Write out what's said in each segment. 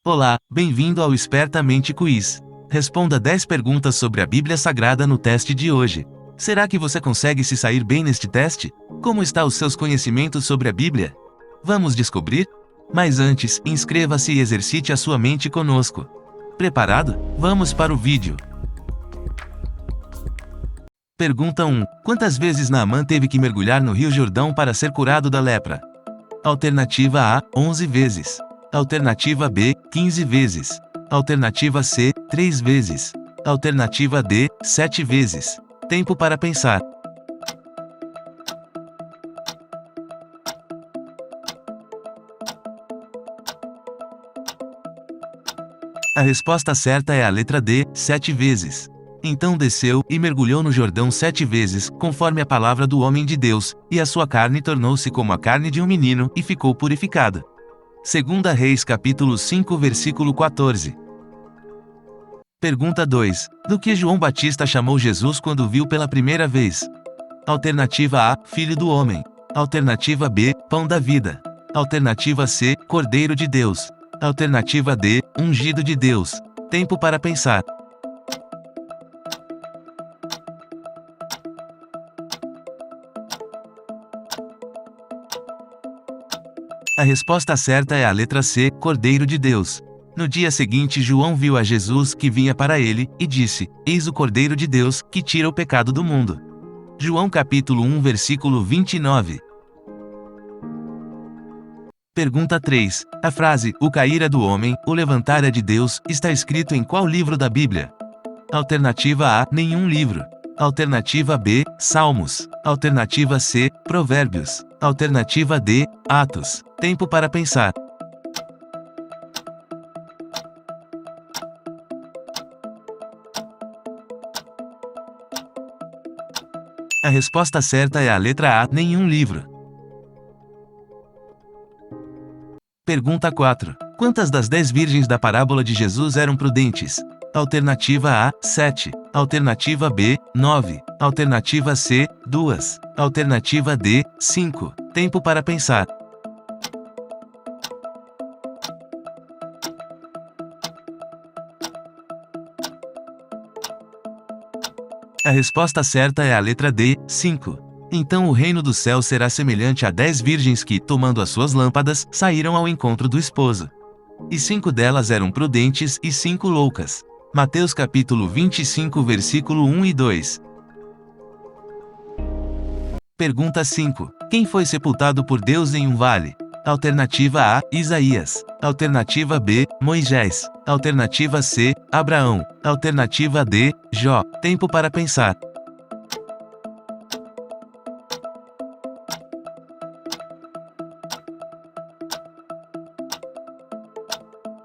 Olá, bem-vindo ao Espertamente Quiz. Responda 10 perguntas sobre a Bíblia Sagrada no teste de hoje. Será que você consegue se sair bem neste teste? Como estão os seus conhecimentos sobre a Bíblia? Vamos descobrir? Mas antes, inscreva-se e exercite a sua mente conosco. Preparado? Vamos para o vídeo. Pergunta 1. Quantas vezes Naamã teve que mergulhar no Rio Jordão para ser curado da lepra? Alternativa A, 11 vezes. Alternativa B, 15 vezes. Alternativa C, 3 vezes. Alternativa D, 7 vezes. Tempo para pensar. A resposta certa é a letra D, 7 vezes. Então desceu, e mergulhou no Jordão 7 vezes, conforme a palavra do homem de Deus, e a sua carne tornou-se como a carne de um menino, e ficou purificada. 2 Reis capítulo 5 versículo 14. Pergunta 2. Do que João Batista chamou Jesus quando o viu pela primeira vez? Alternativa A, Filho do Homem. Alternativa B, Pão da Vida. Alternativa C, Cordeiro de Deus. Alternativa D, Ungido de Deus. Tempo para pensar. A resposta certa é a letra C, Cordeiro de Deus. No dia seguinte João viu a Jesus que vinha para ele, e disse: Eis o Cordeiro de Deus, que tira o pecado do mundo. João capítulo 1 versículo 29. Pergunta 3. A frase, o cair é do homem, o levantar é de Deus, está escrito em qual livro da Bíblia? Alternativa A, nenhum livro. Alternativa B, Salmos. Alternativa C, Provérbios. Alternativa D, Atos. Tempo para pensar. A resposta certa é a letra A, nenhum livro. Pergunta 4. Quantas das 10 virgens da parábola de Jesus eram prudentes? Alternativa A, 7. Alternativa B, 9. Alternativa C, 2. Alternativa D, 5. Tempo para pensar. A resposta certa é a letra D, 5. Então o reino do céu será semelhante a 10 virgens que, tomando as suas lâmpadas, saíram ao encontro do esposo. E 5 delas eram prudentes e 5 loucas. Mateus capítulo 25 versículo 1 e 2. Pergunta 5. Quem foi sepultado por Deus em um vale? Alternativa A, Isaías. Alternativa B, Moisés. Alternativa C, Abraão. Alternativa D, Jó. Tempo para pensar.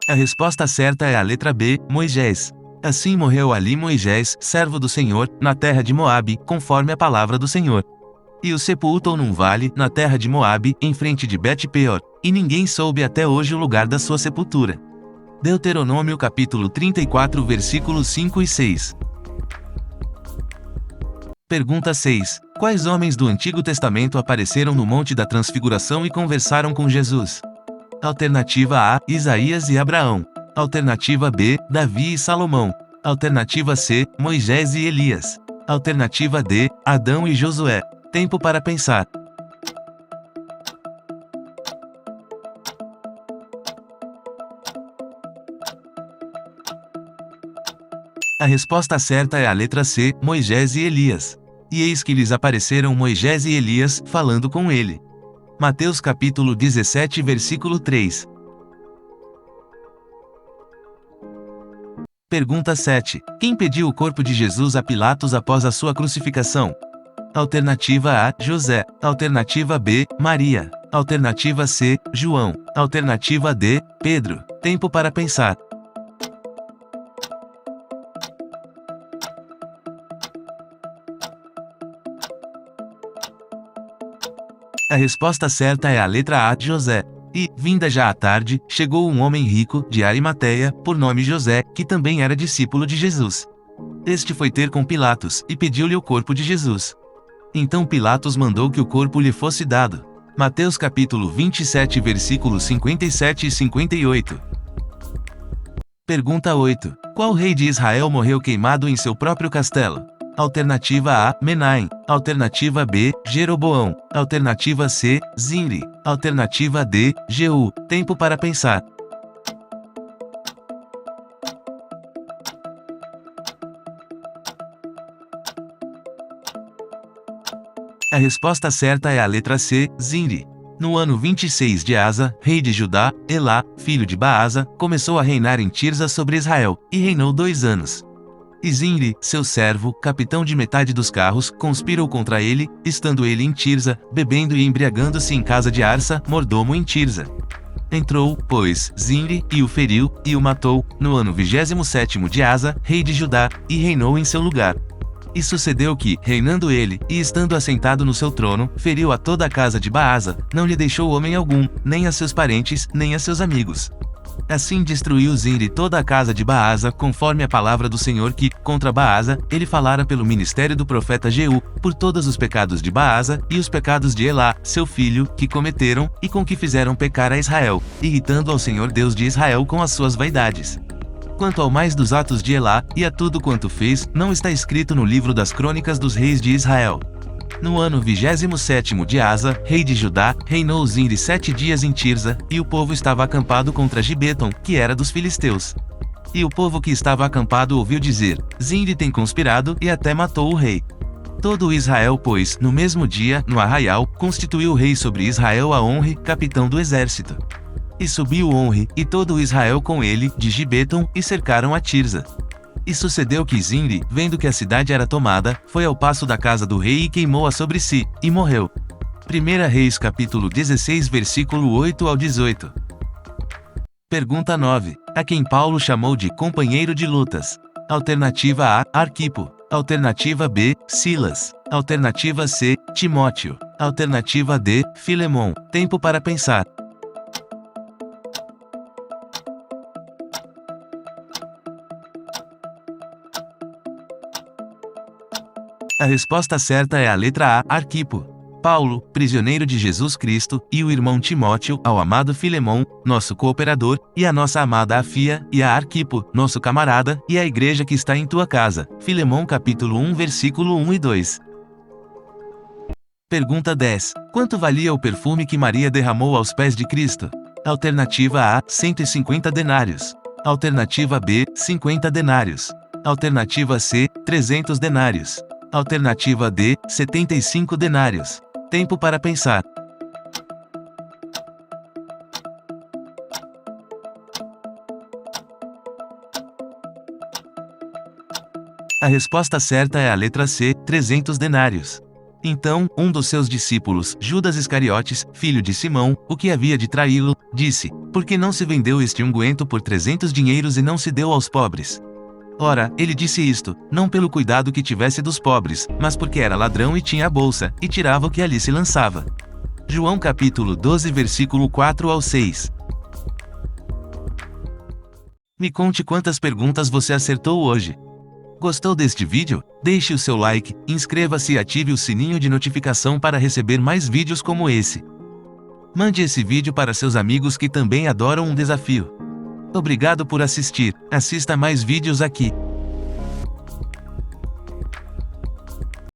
A resposta certa é a letra B, Moisés. Assim morreu ali Moisés, servo do Senhor, na terra de Moabe, conforme a palavra do Senhor. E o sepultam num vale, na terra de Moabe, em frente de Bet-peor, e ninguém soube até hoje o lugar da sua sepultura. Deuteronômio capítulo 34 versículos 5 e 6. Pergunta 6. Quais homens do Antigo Testamento apareceram no Monte da Transfiguração e conversaram com Jesus? Alternativa A, Isaías e Abraão. Alternativa B, Davi e Salomão. Alternativa C, Moisés e Elias. Alternativa D, Adão e Josué. Tempo para pensar. A resposta certa é a letra C, Moisés e Elias. E eis que lhes apareceram Moisés e Elias, falando com ele. Mateus capítulo 17 versículo 3. Pergunta 7. Quem pediu o corpo de Jesus a Pilatos após a sua crucificação? Alternativa A, José. Alternativa B, Maria. Alternativa C, João. Alternativa D, Pedro. Tempo para pensar. A resposta certa é a letra A, José. E, vinda já a tarde, chegou um homem rico, de Arimateia, por nome José, que também era discípulo de Jesus. Este foi ter com Pilatos, e pediu-lhe o corpo de Jesus. Então Pilatos mandou que o corpo lhe fosse dado. Mateus capítulo 27 versículos 57 e 58. Pergunta 8. Qual rei de Israel morreu queimado em seu próprio castelo? Alternativa A, Menahem. Alternativa B, Jeroboão. Alternativa C, Zimri. Alternativa D, Jeú. Tempo para pensar. A resposta certa é a letra C, Zimri. No ano 26 de Asa, rei de Judá, Elá, filho de Baasa, começou a reinar em Tirza sobre Israel, e reinou 2 anos. E Zimri, seu servo, capitão de metade dos carros, conspirou contra ele, estando ele em Tirza, bebendo e embriagando-se em casa de Arsa, mordomo em Tirza. Entrou, pois, Zimri, e o feriu, e o matou, no ano 27º de Asa, rei de Judá, e reinou em seu lugar. E sucedeu que, reinando ele, e estando assentado no seu trono, feriu a toda a casa de Baasa, não lhe deixou homem algum, nem a seus parentes, nem a seus amigos. Assim destruiu Zimri toda a casa de Baasa, conforme a palavra do Senhor que, contra Baasa, ele falara pelo ministério do profeta Jeú, por todos os pecados de Baasa, e os pecados de Elá, seu filho, que cometeram, e com que fizeram pecar a Israel, irritando ao Senhor Deus de Israel com as suas vaidades. Quanto ao mais dos atos de Elá, e a tudo quanto fez, não está escrito no livro das crônicas dos reis de Israel. No ano 27º de Asa, rei de Judá, reinou Zimri 7 dias em Tirza, e o povo estava acampado contra Gibeton, que era dos filisteus. E o povo que estava acampado ouviu dizer: Zimri tem conspirado, e até matou o rei. Todo o Israel, pois, no mesmo dia, no arraial, constituiu rei sobre Israel a Onre, capitão do exército. E subiu Onre, e todo o Israel com ele, de Gibeton, e cercaram a Tirza. E sucedeu que Zimri, vendo que a cidade era tomada, foi ao paço da casa do rei e queimou-a sobre si, e morreu. 1 Reis capítulo 16 versículo 8 ao 18. Pergunta 9. A quem Paulo chamou de companheiro de lutas? Alternativa A, Arquipo. Alternativa B, Silas. Alternativa C, Timóteo. Alternativa D, Filemon. Tempo para pensar. A resposta certa é a letra A, Arquipo. Paulo, prisioneiro de Jesus Cristo, e o irmão Timóteo, ao amado Filemon, nosso cooperador, e a nossa amada Afia, e a Arquipo, nosso camarada, e a igreja que está em tua casa. Filemon capítulo 1 versículo 1 e 2. Pergunta 10. Quanto valia o perfume que Maria derramou aos pés de Cristo? Alternativa A, 150 denários. Alternativa B, 50 denários. Alternativa C, 300 denários. Alternativa D, 75 denários. Tempo para pensar. A resposta certa é a letra C, 300 denários. Então, um dos seus discípulos, Judas Iscariotes, filho de Simão, o que havia de traí-lo, disse: Por que não se vendeu este unguento por 300 dinheiros e não se deu aos pobres? Ora, ele disse isto, não pelo cuidado que tivesse dos pobres, mas porque era ladrão e tinha a bolsa, e tirava o que ali se lançava. João capítulo 12 versículo 4 ao 6. Me conte quantas perguntas você acertou hoje. Gostou deste vídeo? Deixe o seu like, inscreva-se e ative o sininho de notificação para receber mais vídeos como esse. Mande esse vídeo para seus amigos que também adoram um desafio. Obrigado por assistir. Assista mais vídeos aqui.